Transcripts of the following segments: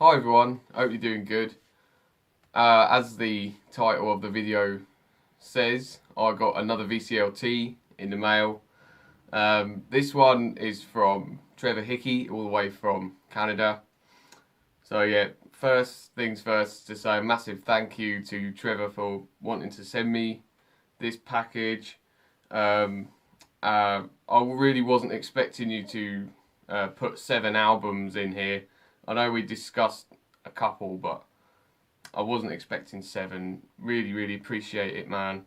Hi everyone, hope you're doing good. As the title of the video says, I got another VCLT in the mail. This one is from Trevor Hickey, all the way from Canada. So yeah, first things first, to say a massive thank you to Trevor for wanting to send me this package. I really wasn't expecting you to put 7 albums in here. I know we discussed a couple, but I wasn't expecting 7. Really appreciate it, man.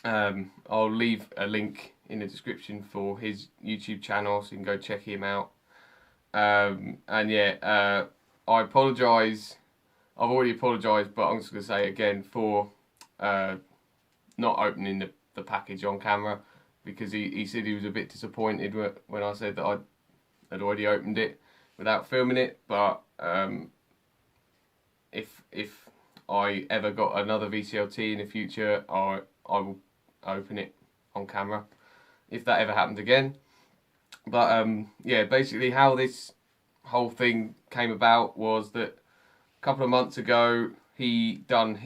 I'll leave a link in the description for his YouTube channel so you can go check him out. And yeah, I apologise. I've already apologised, but I'm just going to say it again for not opening the package on camera, because he said he was a bit disappointed when I said that I had already opened it without filming it. But if I ever got another VCLT in the future, I will open it on camera if that ever happened again. But yeah, basically how this whole thing came about was that a couple of months ago he done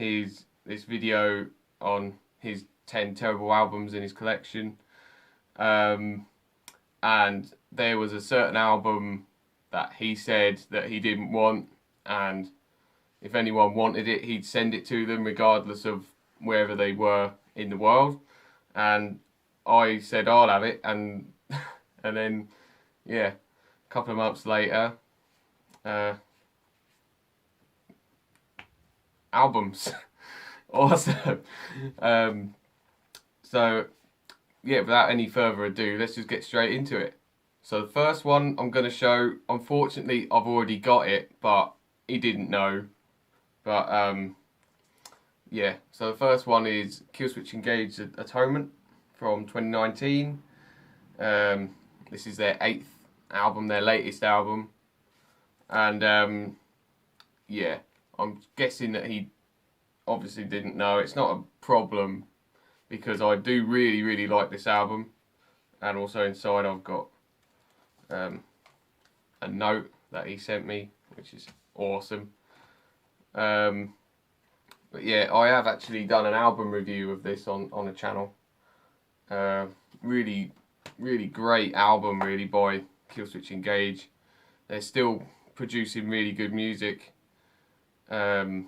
this video on his 10 terrible albums in his collection, and there was a certain album that he said that he didn't want, and if anyone wanted it, he'd send it to them regardless of wherever they were in the world. And I said I'll have it, and and then yeah, a couple of months later, albums. Awesome. So yeah, without any further ado, let's just get straight into it. So the first one I'm going to show, unfortunately I've already got it, but he didn't know. But yeah, so the first one is Killswitch Engage Atonement from 2019. This is their 8th album, their latest album. And yeah, I'm guessing that he obviously didn't know. It's not a problem, because I do really like this album. And also inside I've got a note that he sent me, which is awesome. But yeah, I have actually done an album review of this on the channel. Really great album, really, by Killswitch Engage. They're still producing really good music. Yeah,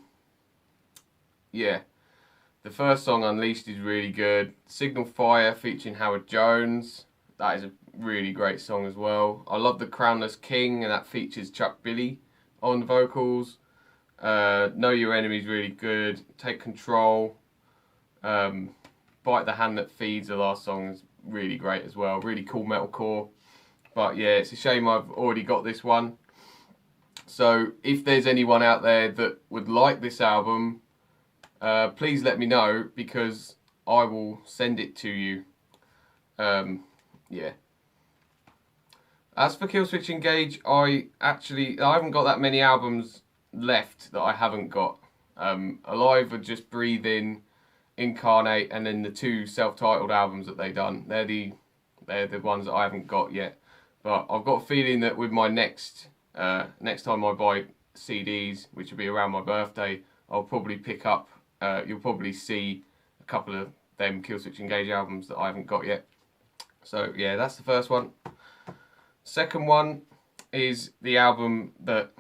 the first song, Unleashed, is really good. Signal Fire featuring Howard Jones, that is a really great song as well. I love The Crownless King, and that features Chuck Billy on the vocals. Know Your Enemy is really good. Take Control. Bite the Hand That Feeds, the last song, is really great as well. Really cool metalcore. But yeah, it's a shame I've already got this one. So if there's anyone out there that would like this album, please let me know, because I will send it to you. Yeah. As for Killswitch Engage, I haven't got that many albums left that I haven't got. Alive or Just Breathing, Incarnate, and then the 2 self-titled albums that they done. They're the ones that I haven't got yet. But I've got a feeling that with my next time I buy CDs, which will be around my birthday, I'll probably pick up. You'll probably see a couple of them Killswitch Engage albums that I haven't got yet. So yeah, that's the first one. Second one is the album that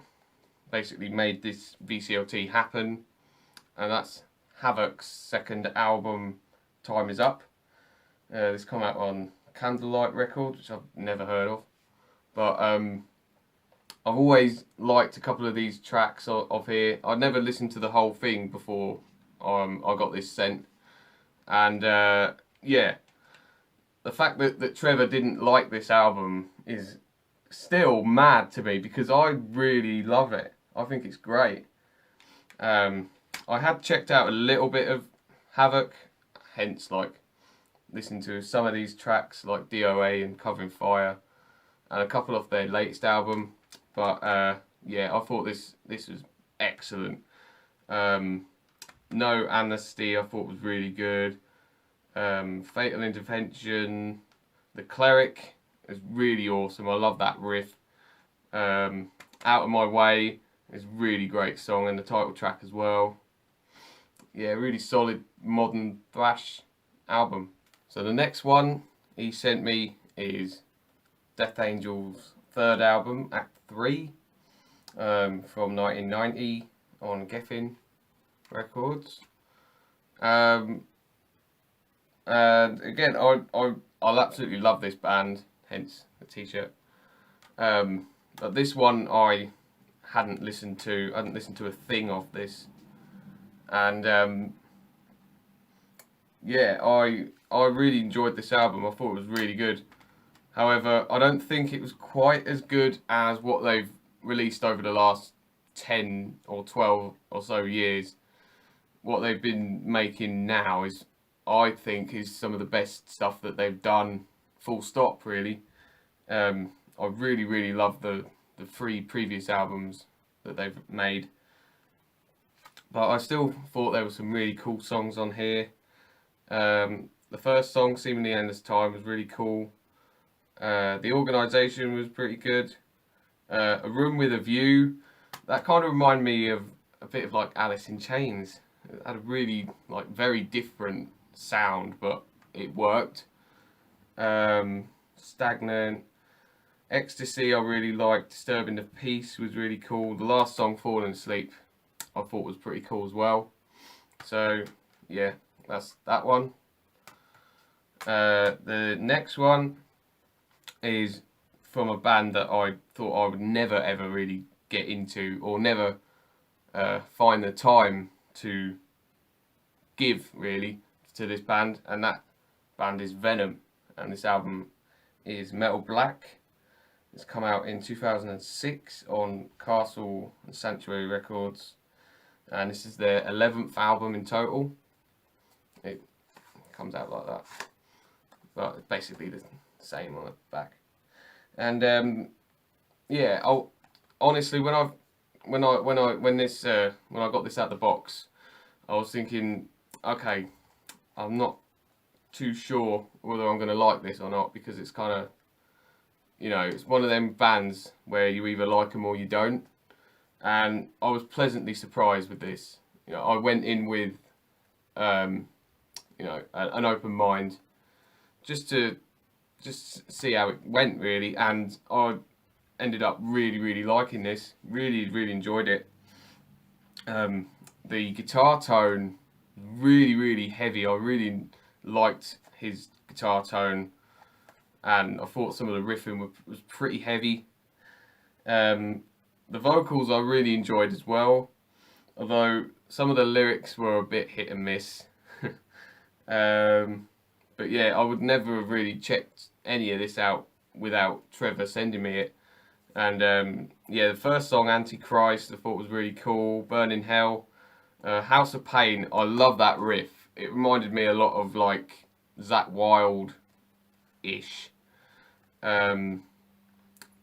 basically made this VCLT happen, and that's Havok's second album, Time Is Up. This come out on Candlelight Records, which I've never heard of. But I've always liked a couple of these tracks of here. I'd never listened to the whole thing before I got this sent. And yeah, the fact that Trevor didn't like this album is still mad to me, because I really love it. I think it's great. I had checked out a little bit of Havok, hence like listening to some of these tracks like DOA and Covering Fire, and a couple of their latest album. But yeah, I thought this was excellent. No Amnesty I thought was really good. Fatal Intervention, The Cleric is really awesome. I love that riff. Out of My Way It's a really great song, and the title track as well. Yeah, really solid modern thrash album. So the next one he sent me is Death Angel's third album, Act 3, from 1990 on Geffen Records. And again, I'll absolutely love this band, hence the t-shirt. But this one I hadn't listened to a thing of this, and yeah, I really enjoyed this album. I thought it was really good. However, I don't think it was quite as good as what they've released over the last 10 or 12 or so years. What they've been making now is, I think, is some of the best stuff that they've done, full stop, really. I really, really love the 3 previous albums that they've made. But I still thought there were some really cool songs on here. The first song, Seemingly Endless Time, was really cool. The organisation was pretty good. A Room with a View, that kind of reminded me of a bit of like Alice in Chains. It had a really like very different sound, but it worked. Stagnant, Ecstasy I really liked. Disturbing the Peace was really cool. The last song, Falling Asleep, I thought was pretty cool as well. So yeah, that's that one. The next one is from a band that I thought I would never ever really get into, or never find the time to give really to this band, and that band is Venom, and this album is Metal Black. It's come out in 2006 on Castle and Sanctuary Records, and this is their 11th album in total. It comes out like that, but it's basically the same on the back. And yeah, honestly, when I got this out of the box, I was thinking, okay, I'm not too sure whether I'm going to like this or not, because it's kind of, you know, it's one of them bands where you either like them or you don't. And I was pleasantly surprised with this. You know, I went in with, you know, an open mind, just to see how it went really, and I ended up really liking this. Really enjoyed it. The guitar tone, really heavy. I really liked his guitar tone, and I thought some of the riffing was pretty heavy. The vocals I really enjoyed as well, although some of the lyrics were a bit hit and miss. But yeah, I would never have really checked any of this out without Trevor sending me it. And yeah, the first song, Antichrist, I thought was really cool. Burning Hell, House of Pain, I love that riff. It reminded me a lot of like Zakk Wylde-ish.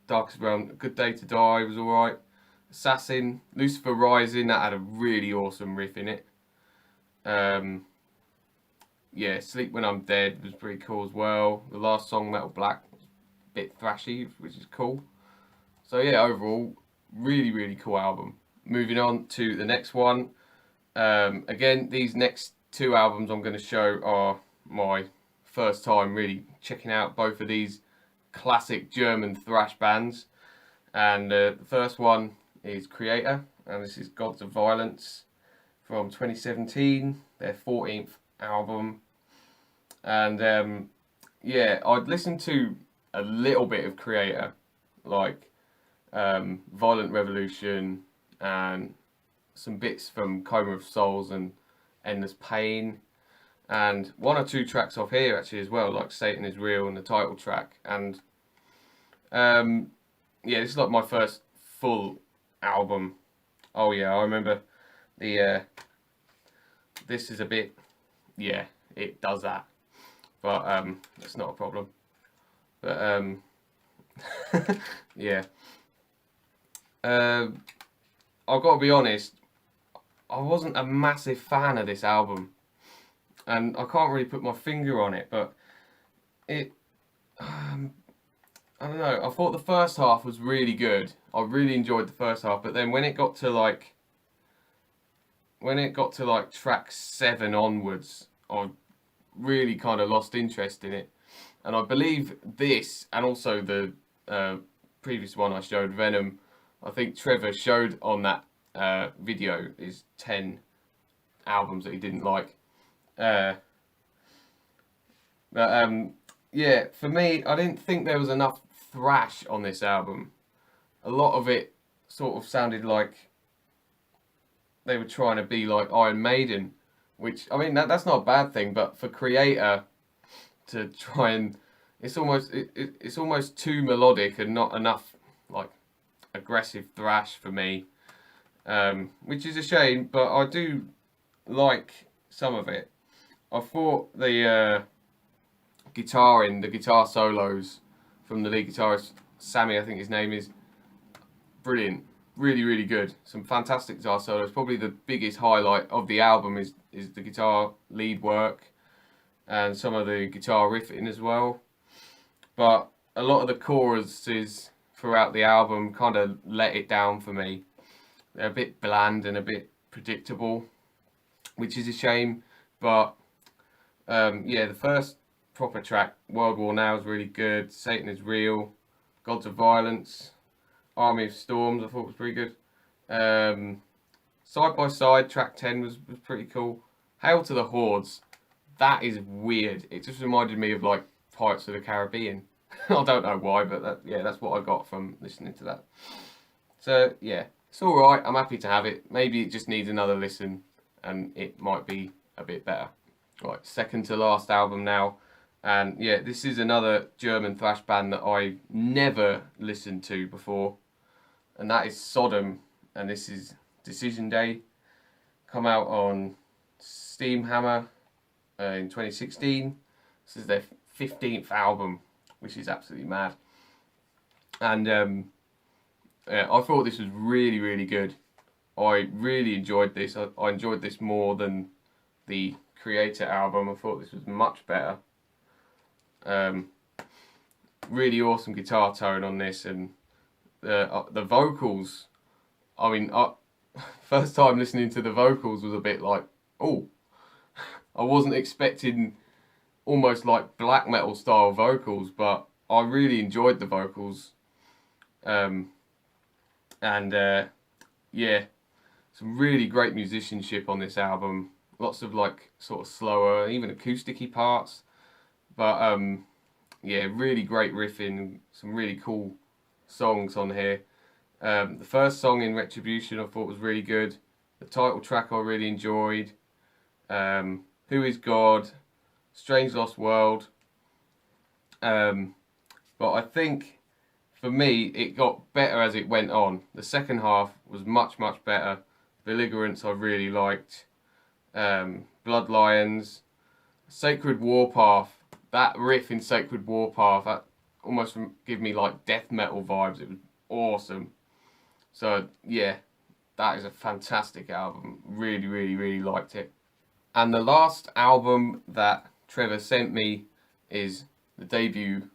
Darkest Realm, Good Day to Die was alright. Assassin, Lucifer Rising, that had a really awesome riff in it. Yeah, Sleep When I'm Dead was pretty cool as well. The last song, Metal Black, was a bit thrashy, which is cool. So yeah, overall, really cool album. Moving on to the next one. Again, these next 2 albums I'm going to show are my first time really checking out both of these classic German thrash bands. And the first one is Kreator, and this is Gods of Violence from 2017, their 14th album. And yeah, I'd listened to a little bit of Kreator, like Violent Revolution and some bits from Coma of Souls and Endless Pain, and 1 or 2 tracks off here actually as well, like Satan Is Real and the title track. And yeah, this is like my first full album. Oh yeah, I remember the this is a bit, yeah, it does that, but that's not a problem. But yeah, I've got to be honest, I wasn't a massive fan of this album, and I can't really put my finger on it, but it I don't know. I thought the first half was really good. I really enjoyed the first half, but then when it got to like track 7 onwards, I really kind of lost interest in it. And I believe this, and also the previous one I showed, Venom, I think Trevor showed on that video is 10 albums that he didn't like. Yeah, for me, I didn't think there was enough thrash on this album. A lot of it sort of sounded like they were trying to be like Iron Maiden, which, I mean, that's not a bad thing, but for Kreator to try and it's almost too melodic and not enough like aggressive thrash for me, which is a shame. But I do like some of it. I thought the guitar solos from the lead guitarist Sammy, I think his name is, brilliant, really really good. Some fantastic guitar solos. Probably the biggest highlight of the album is the guitar lead work and some of the guitar riffing as well. But a lot of the choruses throughout the album kind of let it down for me. They're a bit bland and a bit predictable, which is a shame. But yeah, the first proper track, World War Now, is really good. Satan is Real, Gods of Violence, Army of Storms, I thought was pretty good. Side by Side, track 10 was pretty cool. Hail to the Hordes, that is weird. It just reminded me of like Pirates of the Caribbean. I don't know why, but that's what I got from listening to that. So yeah, it's alright, I'm happy to have it. Maybe it just needs another listen and it might be a bit better. Right, second to last album now. And yeah, this is another German thrash band that I never listened to before. And that is Sodom. And this is Decision Day. Come out on Steamhammer in 2016. This is their 15th album, which is absolutely mad. And yeah, I thought this was really, really good. I really enjoyed this. I enjoyed this more than the Kreator album. I thought this was much better. Really awesome guitar tone on this, and the vocals. I mean, first time listening to the vocals was a bit like, oh, I wasn't expecting almost like black metal style vocals, but I really enjoyed the vocals. Yeah, some really great musicianship on this album. Lots of like sort of slower, even acousticy parts. But yeah, really great riffing. Some really cool songs on here. The first song in Retribution I thought was really good. The title track I really enjoyed. Who is God? Strange Lost World. But I think for me it got better as it went on. The second half was much better. Belligerence I really liked. Blood Lions, Sacred Warpath. That riff in Sacred Warpath, that almost gave me like death metal vibes. It was awesome. So yeah, that is a fantastic album. Really, really, really liked it. And the last album that Trevor sent me is the debut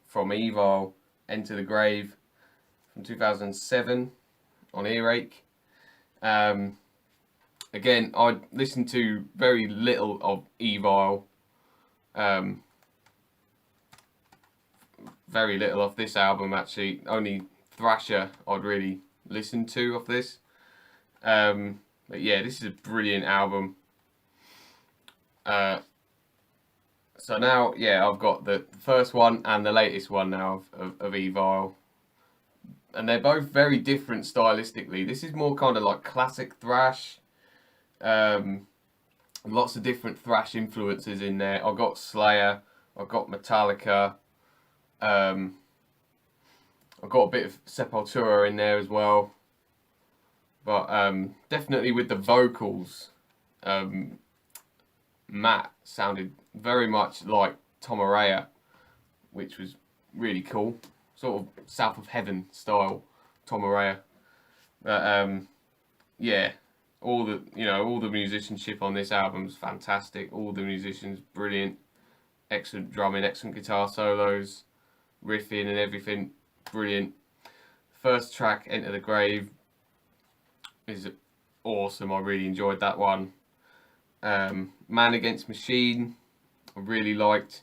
from Evile, Enter the Grave, from 2007 on Earache. Again, I listened to very little of Evile. Very little of this album actually. Only Thrasher I'd really listened to of this. But yeah, this is a brilliant album. So now, yeah, I've got the first one and the latest one now of Evile. And they're both very different stylistically. This is more kind of like classic thrash. Lots of different thrash influences in there. I've got Slayer, I've got Metallica, I've got a bit of Sepultura in there as well. But definitely with the vocals, Matt sounded very much like Tom Araya, which was really cool. Sort of South of Heaven style Tom Araya. But yeah, all the musicianship on this album's fantastic. All the musicians brilliant, excellent drumming, excellent guitar solos, riffing and everything, brilliant. First track, Enter the Grave, is awesome. I really enjoyed that one. Man Against Machine, I really liked.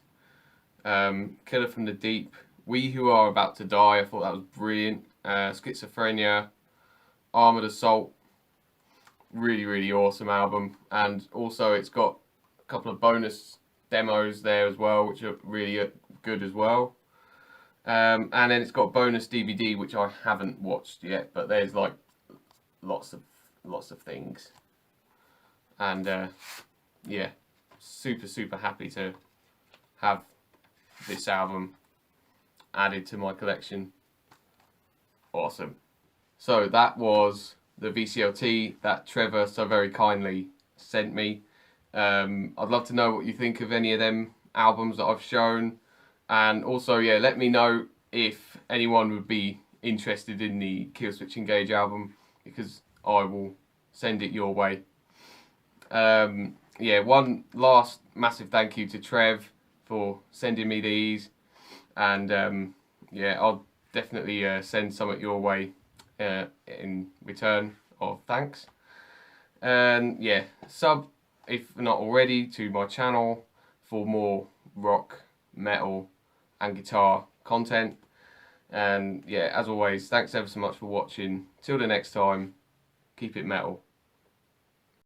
Killer from the Deep, We Who Are About to Die, I thought that was brilliant. Schizophrenia, Armored Assault, really, really awesome album. And also it's got a couple of bonus demos there as well, which are really good as well. And then it's got bonus DVD, which I haven't watched yet, but there's like lots of things. And yeah, super happy to have this album added to my collection. Awesome. So that was the VCLT that Trevor so very kindly sent me. I'd love to know what you think of any of them albums that I've shown, and also, yeah, let me know if anyone would be interested in the Killswitch Engage album, because I will send it your way. Yeah, one last massive thank you to Trev for sending me these, and yeah, I'll definitely send some your way in return of thanks. And yeah, sub if not already to my channel for more rock, metal and guitar content. And yeah, as always, thanks ever so much for watching. Till the next time, keep it metal.